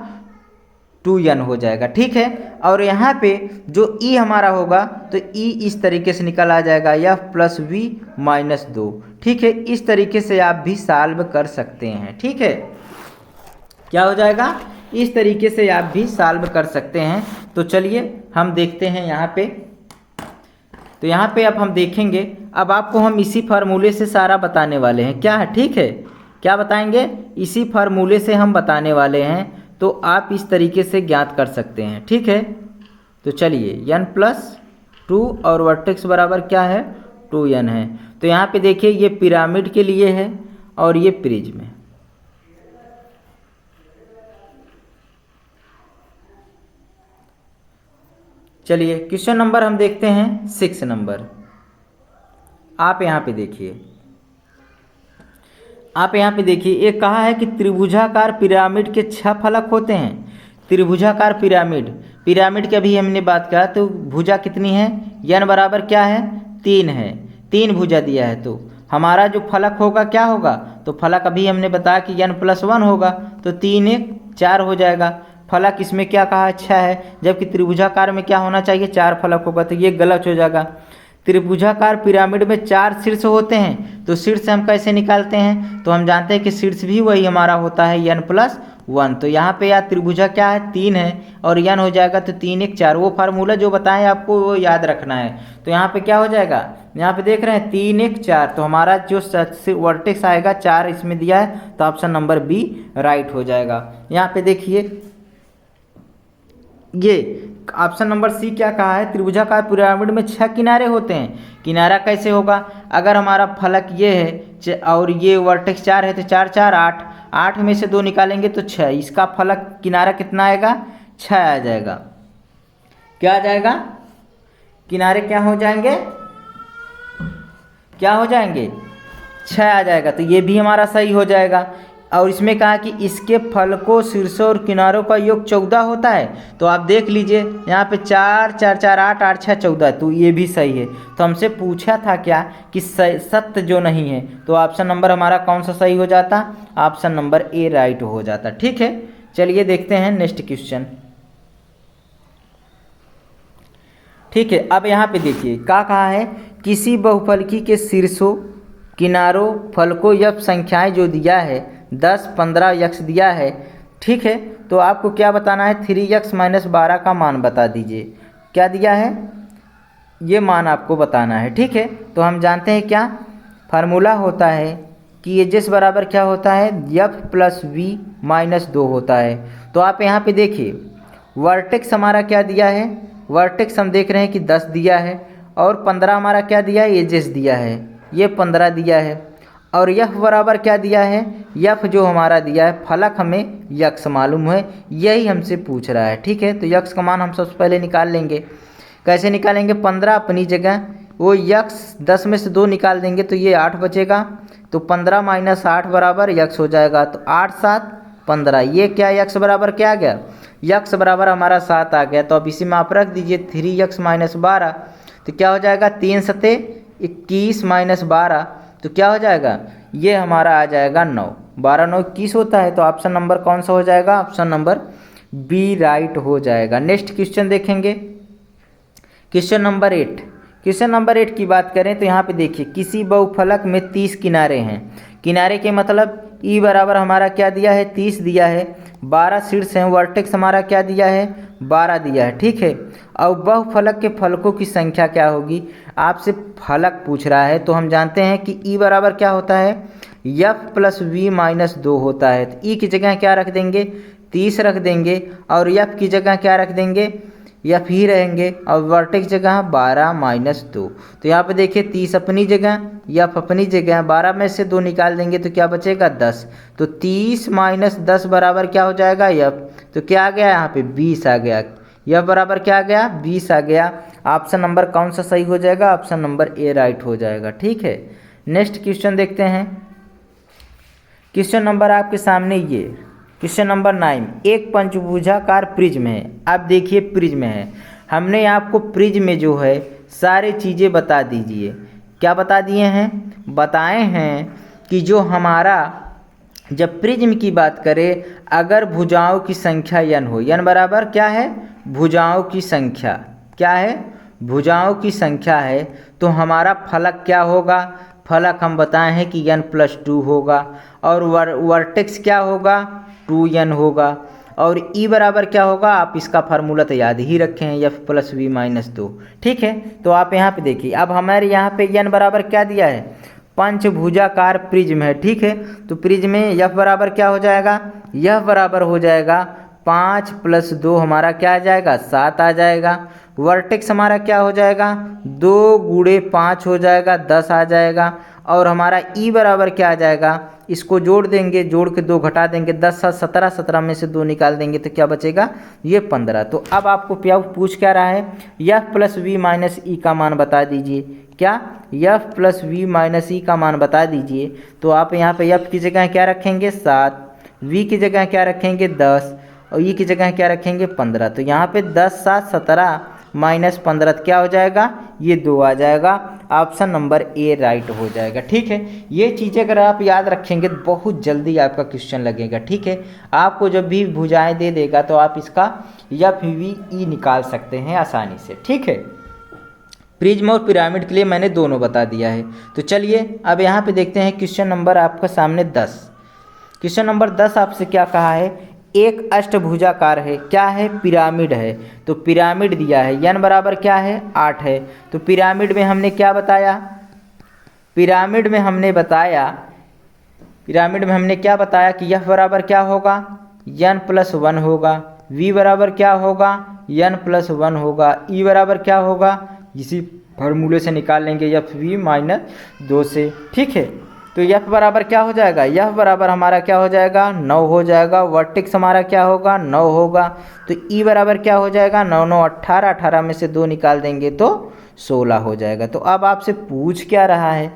Speaker 1: 2n हो जाएगा। ठीक है, और यहाँ पे जो e हमारा होगा तो e इस तरीके से निकल आ जाएगा f+v-2। ठीक है, इस तरीके से आप भी सॉल्व कर सकते हैं। ठीक है, क्या हो जाएगा, इस तरीके से आप भी सॉल्व कर सकते हैं। तो चलिए हम देखते हैं यहाँ पे, तो यहाँ पे अब हम देखेंगे, अब आपको हम इसी फार्मूले से सारा बताने वाले हैं। क्या है, ठीक है, क्या बताएंगे, इसी फार्मूले से हम बताने वाले हैं, तो आप इस तरीके से ज्ञात कर सकते हैं। ठीक है, तो चलिए n+2 और वर्टेक्स बराबर क्या है 2n है। तो यहाँ पे देखिए ये पिरामिड के लिए है और ये प्रिज्म है। चलिए क्वेश्चन नंबर हम देखते हैं 6 नंबर। आप यहाँ पे देखिए, आप यहाँ पे देखिए, एक कहा है कि त्रिभुजाकार पिरामिड के 6 फलक होते हैं। त्रिभुजाकार पिरामिड, पिरामिड की अभी हमने बात किया, तो भुजा कितनी है, n बराबर क्या है 3 है, 3 भुजा दिया है, तो हमारा जो फलक होगा क्या होगा, तो फलक अभी हमने बताया कि n+1 होगा, तो 3 1 4 हो जाएगा। फलक इसमें क्या कहा 6 है, जबकि त्रिभुजाकार में क्या होना चाहिए 4 फलक होगा, तो ये गलत हो जाएगा। त्रिभुजाकार पिरामिड में 4 शीर्ष होते हैं, तो शीर्ष हम कैसे निकालते हैं? तो हम जानते हैं कि शीर्ष भी वही हमारा होता है n+1। तो यहाँ पे यार त्रिभुजा क्या है 3 है और n हो जाएगा तो 3 1 4, वो फार्मूला जो बताएं आपको वो याद रखना है। तो यहाँ पे क्या हो जाएगा, यहाँ पे देख रहे हैं 3 1 4, तो हमारा जो वर्टेक्स आएगा 4 इसमें दिया है, तो ऑप्शन नंबर बी राइट हो जाएगा। यहाँ पे देखिए ये ऑप्शन नंबर सी क्या कहा है, त्रिभुजाकार पिरामिड में 6 किनारे होते हैं। किनारा कैसे होगा, अगर हमारा फलक ये है और ये वर्टेक्स 4 है तो 4 4 8, 8 में से 2 निकालेंगे तो 6, इसका फलक किनारा कितना आएगा 6 आ जाएगा। क्या आ जाएगा, किनारे क्या हो जाएंगे, क्या हो जाएंगे 6 आ जाएगा, तो ये भी हमारा सही हो जाएगा। और इसमें कहा कि इसके फलकों शीर्षों और किनारों का योग 14 होता है, तो आप देख लीजिए यहाँ पे 4 4 4 8 8 6 14, तो ये भी सही है। तो हमसे पूछा था क्या कि सत्य जो नहीं है, तो ऑप्शन नंबर हमारा कौन सा सही हो जाता, ऑप्शन नंबर ए राइट हो जाता। ठीक है, चलिए देखते हैं नेक्स्ट क्वेश्चन। ठीक है, अब यहाँ पे देखिए क्या कहा है, किसी बहुफलकी के शीर्षों किनारों फलकों यह संख्याएं जो दिया है 10 15 यक्स दिया है। ठीक है, तो आपको क्या बताना है, 3x - 12 का मान बता दीजिए। क्या दिया है, ये मान आपको बताना है। ठीक है, तो हम जानते हैं क्या फार्मूला होता है कि एजेस बराबर क्या होता है, f+v-2 होता है। तो आप यहाँ पे देखिए वर्टेक्स हमारा क्या दिया है, वर्टेक्स हम देख रहे हैं कि 10 दिया है और 15 हमारा क्या दिया है, एजेस दिया है, ये 15 दिया है। और यफ बराबर क्या दिया है, यफ जो हमारा दिया है फलक हमें यक्स मालूम है, यही हमसे पूछ रहा है। ठीक है, तो यक्स का मान हम सबसे पहले निकाल लेंगे। कैसे निकालेंगे, 15 अपनी जगह, वो यक्स 10 में से 2 निकाल देंगे तो ये 8 बचेगा, तो 15 - 8 बराबर यक्स हो जाएगा। तो 8 7 15, ये क्या यक्स बराबर क्या आ गया, यक्स बराबर हमारा 7 आ गया। तो अब इसी में आप रख दीजिए 3x - 12, तो क्या हो जाएगा 3 7 21 - 12, तो क्या हो जाएगा, ये हमारा आ जाएगा 9, 12 9 21 होता है। तो ऑप्शन नंबर कौन सा हो जाएगा, ऑप्शन नंबर बी राइट हो जाएगा। नेक्स्ट क्वेश्चन देखेंगे, क्वेश्चन नंबर 8। क्वेश्चन नंबर 8 की बात करें तो यहाँ पे देखिए किसी बहुफलक में 30 किनारे हैं। किनारे के मतलब ई बराबर हमारा क्या दिया है, 30 दिया है, 12 शीर्ष हैं, वर्टेक्स हमारा क्या दिया है 12 दिया है। ठीक है, और बहुफलक के फलकों की संख्या क्या होगी, आपसे फलक पूछ रहा है। तो हम जानते हैं कि ई बराबर क्या होता है, f+v-2 होता है। तो ई की जगह क्या रख देंगे, 30 रख देंगे, और एफ की जगह क्या रख देंगे, एफ ही रहेंगे, और वर्टेक्स जगह 12 - 2। तो यहाँ पे देखिए 30 अपनी जगह, एफ अपनी जगह, 12 में से 2 निकाल देंगे तो क्या बचेगा 10। तो 30 - 10 बराबर क्या हो जाएगा एफ, तो क्या आ गया यहाँ पे 20 आ गया, एफ बराबर क्या आ गया 20 आ गया। ऑप्शन नंबर कौन सा सही हो जाएगा, ऑप्शन नंबर ए राइट हो जाएगा। ठीक है, नेक्स्ट क्वेश्चन देखते हैं। क्वेश्चन नंबर आपके सामने ये क्वेश्चन नंबर 9, एक पंचभुजाकार प्रिज्म है। अब देखिए प्रिज्म है, हमने आपको प्रिज्म में जो है सारी चीज़ें बता दीजिए। क्या बता दिए हैं, बताए हैं कि जो हमारा जब प्रिज्म की बात करें, अगर भुजाओं की संख्या n हो, n बराबर क्या है भुजाओं की संख्या, क्या है भुजाओं की संख्या है, तो हमारा फलक क्या होगा, फलक हम बताए हैं कि n+2 होगा, और वर्टेक्स क्या होगा 2n होगा, और ई बराबर क्या होगा, आप इसका फार्मूला तो याद ही रखे हैं f+v-2। ठीक है, तो आप यहाँ पे देखिए अब हमारे यहाँ पे n बराबर क्या दिया है, पंचभुजाकार प्रिज्म है। ठीक है, तो प्रिज्म में f बराबर क्या हो जाएगा, यह बराबर हो जाएगा 5 + 2 हमारा क्या आ जाएगा 7 आ जाएगा। वर्टेक्स हमारा क्या हो जाएगा 2 × 5 हो जाएगा 10 आ जाएगा, और हमारा ई बराबर क्या आ जाएगा, इसको जोड़ देंगे, जोड़ के 2 घटा देंगे, 10 7 17, 17 में से 2 निकाल देंगे तो क्या बचेगा ये 15। तो अब आपको क्या पूछ क्या रहा है, f+v-e का मान बता दीजिए। क्या f+v-e का मान बता दीजिए। तो आप यहाँ पे f की जगह क्या रखेंगे 7, v की जगह क्या रखेंगे 10, और ई की जगह क्या रखेंगे 15। तो यहाँ पे 10 7 17 - 15 क्या हो जाएगा, ये 2 आ जाएगा। ऑप्शन नंबर ए राइट हो जाएगा। ठीक है, ये चीज़ें अगर आप याद रखेंगे तो बहुत जल्दी आपका क्वेश्चन लगेगा। ठीक है, आपको जब भी भुजाएं दे देगा तो आप इसका FV-E निकाल सकते हैं आसानी से। ठीक है, प्रिज्म और पिरामिड के लिए मैंने दोनों बता दिया है। तो चलिए अब यहाँ पे देखते हैं क्वेश्चन नंबर आपका सामने 10। क्वेश्चन नंबर 10 आपसे क्या कहा है, एक अष्टभुजाकार है, क्या है, पिरामिड है। तो पिरामिड दिया है, n बराबर क्या है, 8 है। तो पिरामिड में हमने क्या बताया, पिरामिड में हमने क्या बताया कि f बराबर क्या होगा, n+1 होगा, v बराबर क्या होगा, n+1 होगा, e बराबर क्या होगा, इसी फार्मूले से निकाल लेंगे FV-2 से। ठीक है, तो f बराबर क्या हो जाएगा, f बराबर हमारा क्या हो जाएगा, 9 हो जाएगा। वर्टेक्स हमारा क्या होगा, 9 होगा। तो e बराबर क्या हो जाएगा, 9 9 18, 18 में से 2 निकाल देंगे तो 16 हो जाएगा। तो अब आपसे पूछ क्या रहा है,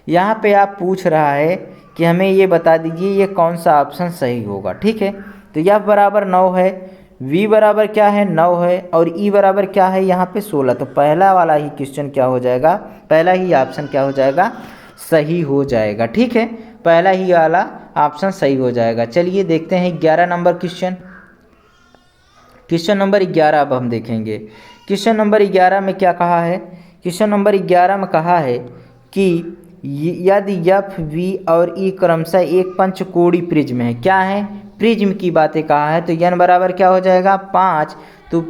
Speaker 1: यहाँ पे आप पूछ रहा है कि हमें ये बता दीजिए ये कौन सा ऑप्शन सही होगा। ठीक है, तो f बराबर 9 है, v बराबर क्या है, 9 है, और e बराबर क्या है यहाँ पे 16। तो पहला वाला ही क्वेश्चन क्या हो जाएगा, पहला ही ऑप्शन क्या हो जाएगा, सही हो जाएगा। ठीक है, पहला ही वाला ऑप्शन सही हो जाएगा। चलिए देखते हैं 11 नंबर क्वेश्चन। क्वेश्चन नंबर 11 अब हम देखेंगे। क्वेश्चन नंबर 11 में क्या कहा है, क्वेश्चन नंबर 11 में कहा है कि यदि एफ वी और ई क्रमशः एक पंचकोणीय प्रिज्म है, क्या है, प्रिज्म की बातें कहा है। तो n बराबर क्या हो जाएगा, 5। तो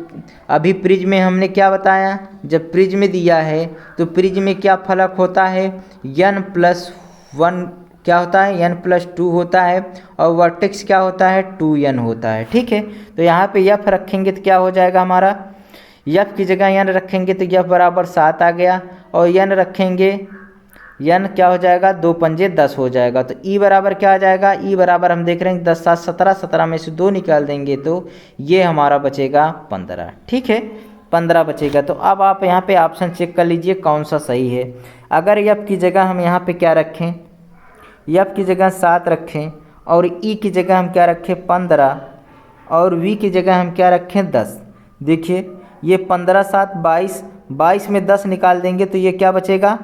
Speaker 1: अभी प्रिज्म में हमने क्या बताया, जब प्रिज्म दिया है तो प्रिज्म में क्या फलक होता है, n+1 क्या होता है, n+2 होता है, और वर्टेक्स क्या होता है, 2n होता है। ठीक है, तो यहाँ पे f रखेंगे तो क्या हो जाएगा हमारा, f की जगह n रखेंगे तो f बराबर 7 आ गया, और n रखेंगे, n क्या हो जाएगा, 2 पंजे 10 हो जाएगा। तो e बराबर क्या आ जाएगा, e बराबर हम देख रहे हैं 10 7 17, 17 में से 2 निकाल देंगे तो ये हमारा बचेगा 15। ठीक है, 15 बचेगा। तो अब आप यहाँ पे ऑप्शन चेक कर लीजिए कौन सा सही है। अगर f की जगह हम यहाँ पे क्या रखें, f की जगह 7 रखें, और e की जगह हम क्या रखें 15, और v की जगह हम क्या रखें 10। देखिए ये 15 7 22, 22 में 10 निकाल देंगे तो ये क्या बचेगा,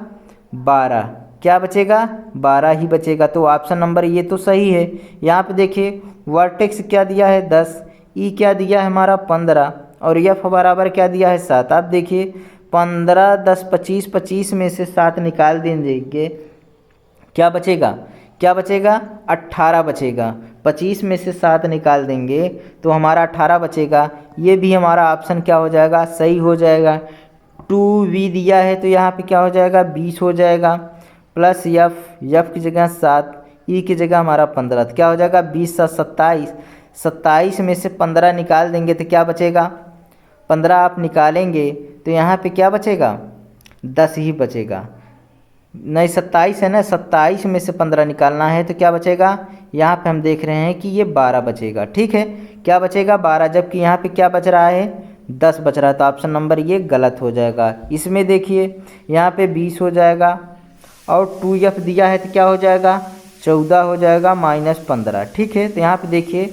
Speaker 1: 12। क्या बचेगा, 12 ही बचेगा। तो ऑप्शन नंबर ये तो सही है। यहाँ पे देखिए वर्टेक्स क्या दिया है 10, ई क्या दिया है हमारा 15, और एफ बराबर क्या दिया है 7। आप देखिए 15 10 25, 25 में से 7 निकाल देंगे, क्या बचेगा, क्या बचेगा, 18 बचेगा। 25 में से 7 निकाल देंगे तो हमारा 18 बचेगा। ये भी हमारा ऑप्शन क्या हो जाएगा, सही हो जाएगा। 2v दिया है तो यहाँ पे क्या हो जाएगा, 20 हो जाएगा, प्लस f की जगह 7, e की जगह हमारा 15, तो क्या हो जाएगा 20 7 27, 27 में से 15 निकाल देंगे तो क्या बचेगा, 15 आप निकालेंगे तो यहाँ पे क्या बचेगा, 10 ही बचेगा। नहीं 27 है ना, 27 में से 15 निकालना है तो क्या बचेगा, यहाँ पे हम देख रहे हैं कि ये 12 बचेगा। ठीक है, क्या बचेगा 12, जबकि यहाँ पे क्या बच रहा है 10 बच रहा है। तो ऑप्शन नंबर ये गलत हो जाएगा। इसमें देखिए यहाँ पे 20 हो जाएगा, और 2f दिया है तो क्या हो जाएगा 14 हो जाएगा -15। ठीक है, तो यहाँ पे देखिए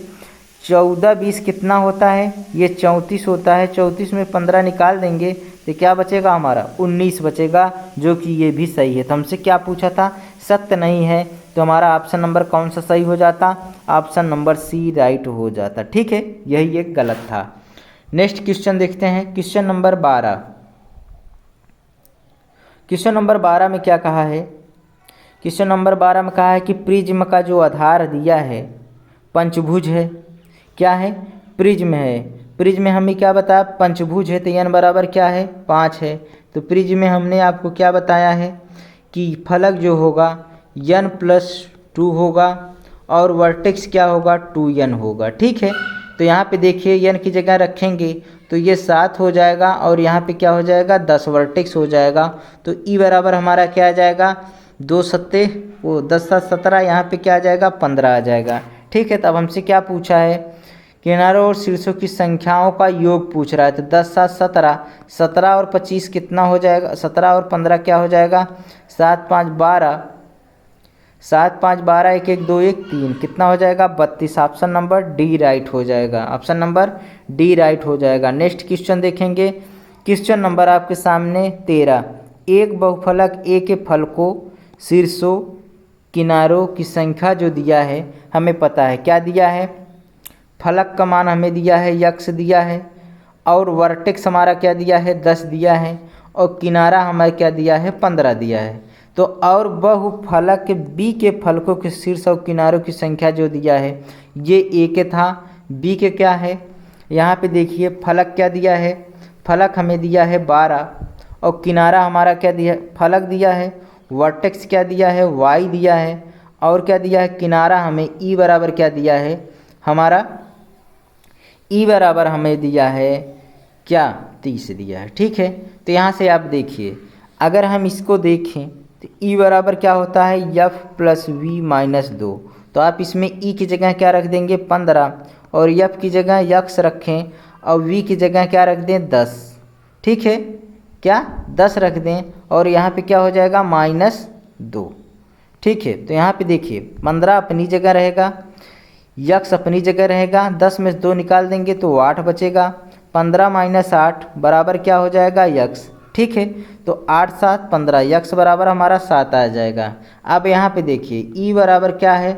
Speaker 1: 14 20 कितना होता है, ये 34 होता है। 34 में 15 निकाल देंगे तो क्या बचेगा हमारा 19 बचेगा, जो कि ये भी सही है। तो हमसे क्या पूछा था, सत्य नहीं है, तो हमारा ऑप्शन नंबर कौन सा सही हो जाता, ऑप्शन नंबर सी राइट हो जाता। ठीक है, यही एक गलत था। नेक्स्ट क्वेश्चन देखते हैं, क्वेश्चन नंबर 12। क्वेश्चन नंबर 12 में क्या कहा है, क्वेश्चन नंबर 12 में कहा है कि प्रिज्म का जो आधार दिया है पंचभुज है, क्या है, प्रिज्म है। प्रिज्म में हमें क्या बताया, पंचभुज है, तो n बराबर क्या है 5 है। तो प्रिज्म में हमने आपको क्या बताया है कि फलक जो होगा n+2 होगा, और वर्टेक्स क्या होगा 2n होगा। ठीक है, तो यहाँ पे देखिए n की जगह रखेंगे तो ये 7 हो जाएगा, और यहाँ पे क्या हो जाएगा 10 वर्टेक्स हो जाएगा। तो e बराबर हमारा क्या आ जाएगा 2 7 वो 10 7 17, यहाँ पे क्या आ जाएगा 15 आ जाएगा। ठीक है, तब हमसे क्या पूछा है, किनारों और शीर्षों की संख्याओं का योग पूछ रहा है। तो 10 7 17, 17 और 25 कितना हो जाएगा, 17 और 15 क्या हो जाएगा 7 5 12, 7 5 12 1 1 2 1 3 कितना हो जाएगा 32। ऑप्शन नंबर डी राइट हो जाएगा, ऑप्शन नंबर डी राइट हो जाएगा। नेक्स्ट क्वेश्चन देखेंगे, क्वेश्चन नंबर आपके सामने 13। एक बहुफलक ए के फलकों शीर्षों किनारों की संख्या जो दिया है हमें पता है, क्या दिया है, फलक का मान हमें दिया है x दिया है, और वर्टेक्स हमारा क्या दिया है 10 दिया है, और किनारा हमें क्या दिया है 15 दिया है। तो और बहुफलक बी के फलकों के शीर्ष और किनारों की संख्या जो दिया है ये ए के था, बी के क्या है, यहाँ पे देखिए फलक क्या दिया है, फलक हमें दिया है 12 और किनारा हमारा क्या दिया, फलक दिया है, वर्टेक्स क्या दिया है वाई दिया है, और क्या दिया है किनारा हमें ई बराबर क्या दिया है, हमारा ई बराबर हमें दिया है क्या 30 दिया है। ठीक है, तो यहाँ से आप देखिए अगर हम इसको देखें तो ई बराबर क्या होता है एफ प्लस वी माइनस 2। तो आप इसमें ई की जगह क्या रख देंगे 15 और एफ की जगह यक्स रखें और वी की जगह क्या रख दें 10। ठीक है, क्या 10 रख दें और यहाँ पे क्या हो जाएगा -2। ठीक है, तो यहाँ पे देखिए 15 अपनी जगह रहेगा, यक्स अपनी जगह रहेगा, 10 में से 2 निकाल देंगे तो 8 बचेगा, 15 - 8 बराबर क्या हो जाएगा यक्स। ठीक है, तो 8 × 7 = 15, यक्स बराबर हमारा 7 आ जाएगा। अब यहाँ पे देखिए ई बराबर क्या है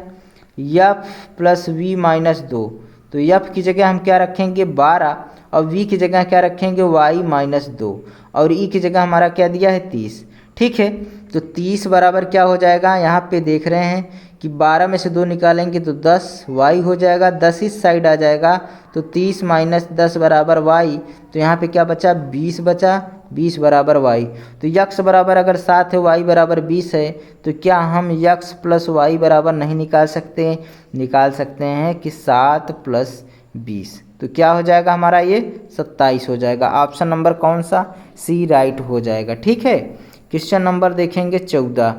Speaker 1: एफ प्लस वी माइनस 2। तो एफ की जगह हम क्या रखेंगे 12 और वी की जगह क्या रखेंगे वाई -2 और ई की जगह हमारा क्या दिया है 30। ठीक है, तो 30 बराबर क्या हो जाएगा, यहाँ पे देख रहे हैं कि 12 में से 2 निकालेंगे तो 10 वाई हो जाएगा, 10 इस साइड आ जाएगा तो 30 - 10 बराबर वाई। तो यहाँ पे क्या बचा 20 बचा, 20 बराबर वाई। तो यक्स बराबर अगर 7 है वाई बराबर 20 है तो क्या हम यक्स प्लस वाई बराबर नहीं निकाल सकते, निकाल सकते हैं कि 7 + 20। तो क्या हो जाएगा हमारा ये 27 हो जाएगा। ऑप्शन नंबर कौन सा सी राइट हो जाएगा। ठीक है, क्वेश्चन नंबर देखेंगे 14,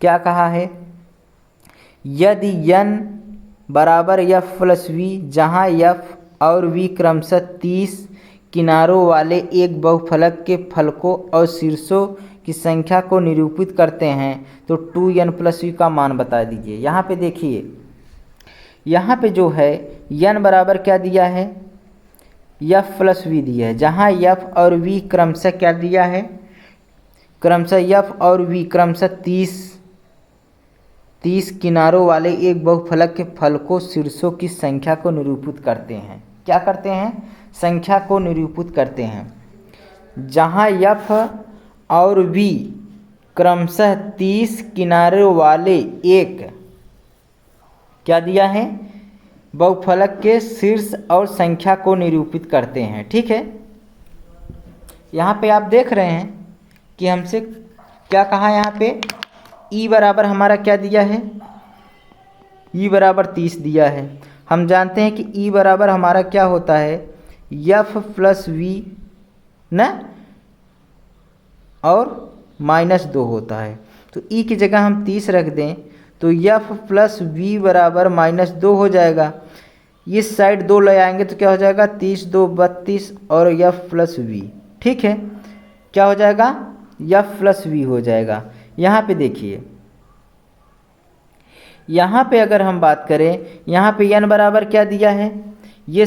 Speaker 1: क्या कहा है यदि n बराबर एफ प्लस वी जहाँ एफ और वी क्रमशः 30 किनारों वाले एक बहुफलक के फलकों और शीर्षों की संख्या को निरूपित करते हैं तो 2n + v का मान बता दीजिए। यहाँ पे देखिए यहाँ पे जो है n बराबर क्या दिया है एफ प्लस वी दिया है, जहाँ एफ और वी क्रमशः क्या दिया है, क्रमशः एफ और वी क्रमशः 30 किनारों वाले एक बहुफलक के फलकों शीर्षों की संख्या को निरूपित करते हैं। क्या करते हैं, संख्या को निरूपित करते हैं। जहाँ एफ और वी क्रमशः 30 किनारों वाले एक क्या दिया है बहुफलक के शीर्ष और संख्या को निरूपित करते हैं। ठीक है, यहाँ पे आप देख रहे हैं कि हमसे क्या कहा, यहाँ पे ई बराबर हमारा क्या दिया है, ई बराबर 30 दिया है। हम जानते हैं कि ई बराबर हमारा क्या होता है एफ प्लस वी न और -2 होता है। तो ई की जगह हम 30 रख दें तो एफ प्लस वी बराबर -2 हो जाएगा। इस साइड 2 ले आएंगे तो क्या हो जाएगा 30 × 2 = 32 और एफ प्लस वी। ठीक है, क्या हो जाएगा एफ प्लस वी हो जाएगा। यहाँ पे देखिए यहाँ पे अगर हम बात करें यहाँ पे n बराबर क्या दिया है, ये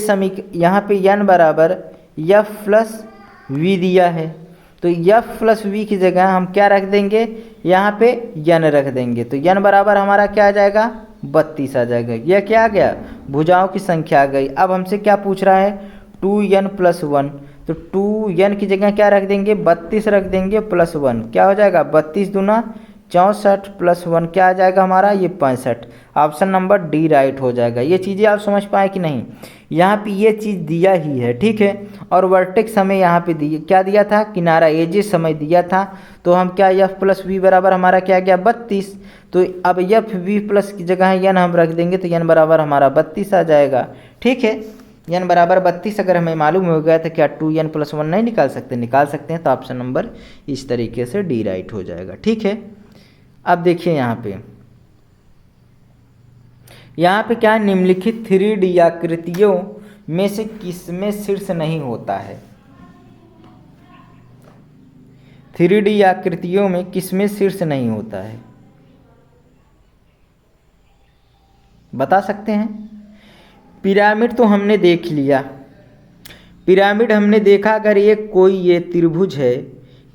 Speaker 1: यहाँ पे n बराबर एफ प्लस वी दिया है। तो एफ प्लस वी की जगह हम क्या रख देंगे, यहाँ पे n रख देंगे। तो n बराबर हमारा क्या आ जाएगा 32 आ जाएगा। यह क्या आ गया भुजाओं की संख्या आ गई। अब हमसे क्या पूछ रहा है 2n + 1। तो 2n की जगह क्या रख देंगे 32 रख देंगे +1 क्या हो जाएगा 32 दूना 64 + 1 क्या आ जाएगा हमारा ये 65। ऑप्शन नंबर डी राइट हो जाएगा। ये चीज़ें आप समझ पाए कि नहीं, यहाँ पे ये चीज़ दिया ही है। ठीक है, और वर्टेक्स हमें यहाँ पे दिया क्या दिया था, किनारा एजेस हमें दिया था। तो हम क्या एफ प्लस वी बराबर हमारा क्या गया 32। तो अब एफ वी प्लस की जगह n हम रख देंगे तो n बराबर हमारा 32 आ जाएगा। ठीक है, n बराबर 32 अगर हमें मालूम हो गया तो क्या 2n + 1 नहीं निकाल सकते, निकाल सकते हैं। तो ऑप्शन नंबर इस तरीके से डी राइट हो जाएगा। ठीक है, अब देखिए यहाँ पे क्या निम्नलिखित 3D आकृतियों में से किसमें शीर्ष नहीं होता है। 3D आकृतियों में किसमें शीर्ष नहीं होता है बता सकते हैं। पिरामिड तो हमने देख लिया, पिरामिड हमने देखा। अगर ये त्रिभुज है,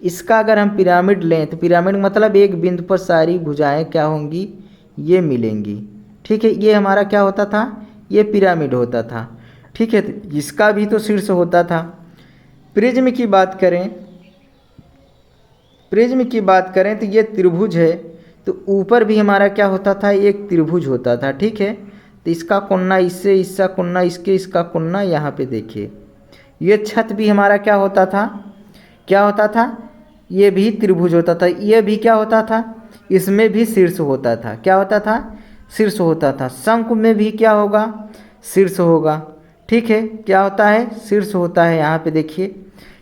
Speaker 1: इसका अगर हम पिरामिड लें तो पिरामिड मतलब एक बिंदु पर सारी भुजाएं क्या होंगी ये मिलेंगी। ठीक है, ये हमारा क्या होता था ये पिरामिड होता था। ठीक है, तो इसका भी तो शीर्ष होता था। प्रिज्म की बात करें प्रिज्म की बात करें तो ये त्रिभुज है, तो ऊपर भी हमारा क्या होता था, एक त्रिभुज होता था, ठीक है। तो इसका कोना इससे, इसका कोना इसके, इसका कोना यहाँ पे देखिए। ये छत भी हमारा क्या होता था, क्या होता था, ये भी त्रिभुज होता था। ये भी क्या होता था, इसमें भी शीर्ष होता था, क्या होता था, शीर्ष होता था। शंकु में भी क्या होगा, शीर्ष होगा, ठीक है। क्या होता है, शीर्ष होता है। यहाँ पे देखिए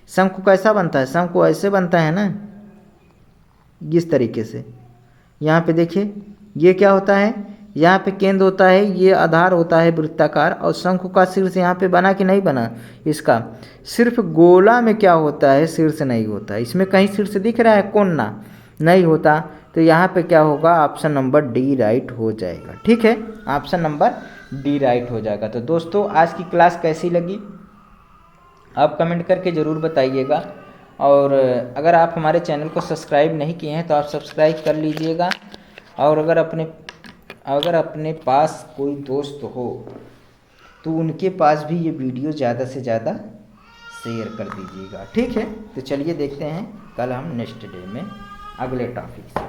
Speaker 1: शंकु कैसा बनता है, शंकु ऐसे बनता है ना, इस तरीके से। यहाँ पे देखिए ये क्या होता है, यहाँ पे केंद्र होता है, ये आधार होता है वृत्ताकार, और शंकु का शीर्ष यहाँ पे बना कि नहीं बना, इसका सिर्फ गोला में क्या होता है, शीर्ष नहीं होता। इसमें कहीं शीर्ष दिख रहा है, कोना नहीं होता। तो यहाँ पे क्या होगा, ऑप्शन नंबर डी राइट हो जाएगा, ठीक है। ऑप्शन नंबर डी राइट हो जाएगा। तो दोस्तों आज की क्लास कैसी लगी आप कमेंट करके ज़रूर बताइएगा, और अगर आप हमारे चैनल को सब्सक्राइब नहीं किए हैं तो आप सब्सक्राइब कर लीजिएगा। और अगर अपने पास कोई दोस्त हो तो उनके पास भी ये वीडियो ज़्यादा से ज़्यादा शेयर कर दीजिएगा, ठीक है। तो चलिए देखते हैं कल हम नेक्स्ट डे में अगले टॉपिक से।